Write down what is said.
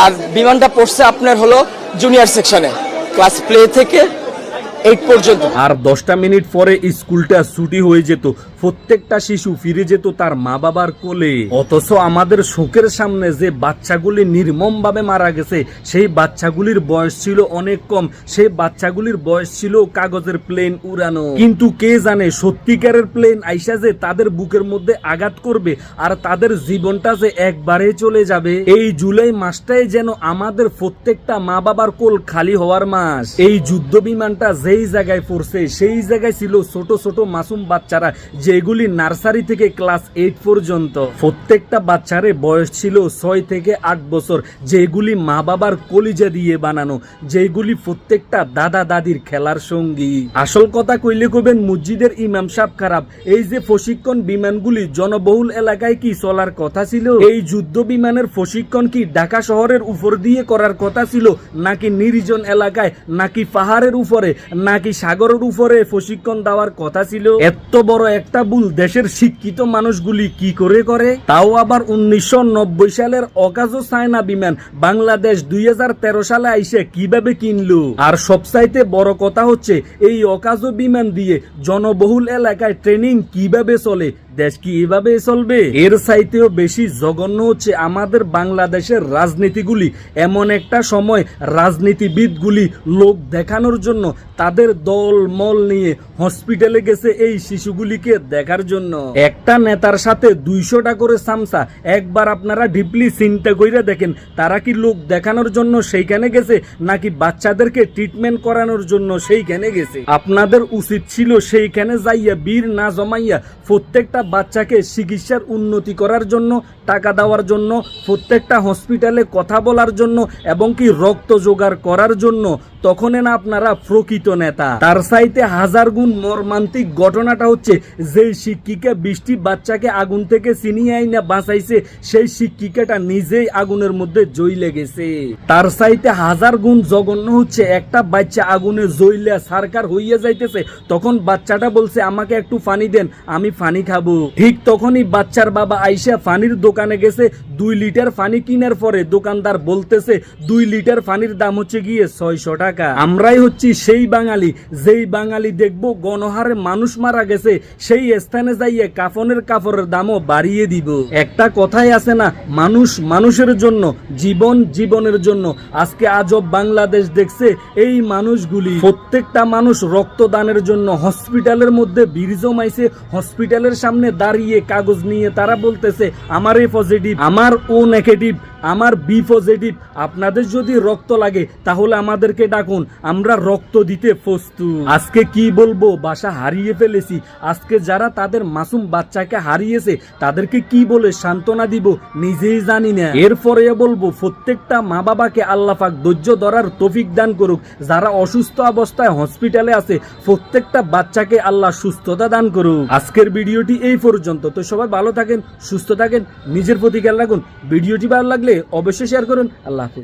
আর বিমানটা পড়ছে আপনার হলো জুনিয়র সেকশনে, ক্লাস প্লে থেকে 8 পর্যন্ত। আর 10টা মিনিট পরে স্কুলটা ছুটি হয়ে যেত, প্রত্যেকটা শিশু ফিরে যেত তার মা বাবার কোলে। অথচ আমাদের শোকের সামনে যে বাচ্চাগুলি নির্মম ভাবে মারা গেছে, সেই বাচ্চাগুলির বয়স ছিল অনেক কম, সেই বাচ্চাগুলির বয়স ছিল কাগজের প্লেন উড়ানো। কিন্তু কে জানে সত্যিকারের প্লেন আইসা যে তাদের বুকের মধ্যে আঘাত করবে আর তাদের জীবনটা যে একবারে চলে যাবে। এই জুলাই মাসটাই যেন আমাদের প্রত্যেকটা মা বাবার কোল খালি হওয়ার মাস। এই যুদ্ধ বিমানটা যেই জায়গায় পড়ছে সেই জায়গায় ছিল ছোট ছোট মাসুম বাচ্চারা, যেগুলি নার্সারি থেকে ক্লাস 8 পর্যন্ত। প্রত্যেকটা বাচ্চারে বয়স ছিল 6 থেকে 8 বছর, যেগুলি মা বাবার কলিজা দিয়ে বানানো, যেগুলি প্রত্যেকটা দাদা দাদির খেলার সঙ্গী। আসল কথা কইলে কইবেন মসজিদের ইমাম সাহেব খারাপ। এই যে প্রশিক্ষণ বিমানগুলি জনবহুল এলাকায় কি চলার কথা ছিল? এই যুদ্ধ বিমানের প্রশিক্ষণ কি ঢাকা শহরের উপর দিয়ে করার কথা ছিল, নাকি নির্জন এলাকায়, নাকি পাহাড়ের উপরে, নাকি সাগরের উপরে প্রশিক্ষণ দেওয়ার কথা ছিল? এত বড় একটা ভুল দেশের শিক্ষিত মানুষগুলি কি করে করে? তাও আবার 1990 সালের অকাজো চায়না বিমান বাংলাদেশ 2013 সালে আইসে কিভাবে কিনলো? আর সবচাইতে বড় কথা হচ্ছে এই অকাজো বিমান দিয়ে জনবহুল এলাকায় ট্রেনিং কিভাবে চলে? দেশ কি এভাবে চলবে? এর চাইতেও বেশি জঘন্য হচ্ছে আমাদের বাংলাদেশের রাজনীতিগুলি। এমন একটা সময় রাজনীতিবিদগুলি লোক দেখানোর জন্য তাদের দল মল নিয়ে হসপিটালে গেছে এই শিশুগুলিকে দেখার জন্য। একটা নেতার সাথে 200টা করে সামসা। একবার আপনারা ডিপলি চিন্তা কইরা দেখেন, তারা কি লোক দেখানোর জন্য সেইখানে গেছে, নাকি বাচ্চাদেরকে ট্রিটমেন্ট করানোর জন্য সেইখানে গেছে? আপনাদের উচিত ছিল সেইখানে যাইয়া বীর না জমাইয়া প্রত্যেকটা বাচ্চাকে চিকিৎসার উন্নতি করার জন্য টাকা দেওয়ার জন্য, প্রত্যেকটা হসপিটালে কথা বলার জন্য এবং কি রক্ত জোগাড় করার জন্য। তখন না আপনারা প্রকৃত নেতা। তার চাইতে 1000 গুণ মর্মান্তিক ঘটনাটা হচ্ছে যে শিক্ষিকা 20টি বাচ্চাকে আগুন থেকে ছিনিয়ে আইনা বাঁচাইছে, সেই শিক্ষিকাটা নিজেই আগুনের মধ্যে জ্বলে গেছে। তার চাইতে 1000 গুণ জঘন্য হচ্ছে একটা বাচ্চা আগুনে জ্বলে সারকার হইয়া যাইতেছে, তখন বাচ্চাটা বলছে আমাকে একটু পানি দেন, আমি পানি খাবো। ঠিক তখনই বাচ্চার বাবা আইসা পানির দোকানে গেছে। 2 লিটার পানি কিনার পরে দোকানদার বলতেছে 2 লিটার পানির দাম হচ্ছে গিয়ে 600 টাকা। আমরাই হচ্ছি সেই বাঙালি, যেই বাঙালি দেখবো গণহারে মানুষ মারা গেছে, সেই স্থানে যাইয়ে কাফনের কাপড়ের দামও বাড়িয়ে দিব। একটা কথাই আছে না, মানুষ মানুষের জন্য, জীবন জীবনের জন্য। আজকে আজব বাংলাদেশ দেখছে এই মানুষগুলি। প্রত্যেকটা মানুষ রক্তদানের জন্য হসপিটালের মধ্যে ভিড় জমাইছে, হসপিটালের সামনে দাঁড়িয়ে কাগজ নিয়ে তারা বলতেছে আমার এ পজিটিভ, আমার ও নেগেটিভ, আমার বি পজিটিভ। আপনাদের যদি রক্ত লাগে তাহলে আমাদেরকে ডাকুন, আমরা রক্ত দিতে প্রস্তুত। আজকে কি বলবো, ভাষা হারিয়ে ফেলেছি। আজকে যারা তাদের মাসুম বাচ্চাকে হারিয়েছে তাদেরকে কি বলে সান্ত্বনা দিব নিজেই জানি না। এরপরে বলবো প্রত্যেকটা মা বাবাকে আল্লাহ পাক ধৈর্য ধরার তৌফিক দান করুক। যারা অসুস্থ অবস্থায় হসপিটালে আছে প্রত্যেকটা বাচ্চাকে আল্লাহ সুস্থতা দান করুক। আজকের ভিডিওটি এই পর্যন্ত। তো সবাই ভালো থাকেন, সুস্থ থাকেন, নিজের প্রতি খেয়াল রাখুন। ভিডিওটি ভালো লাগলে অবশ্যই শেয়ার করুন। আল্লাহ হাফেজ।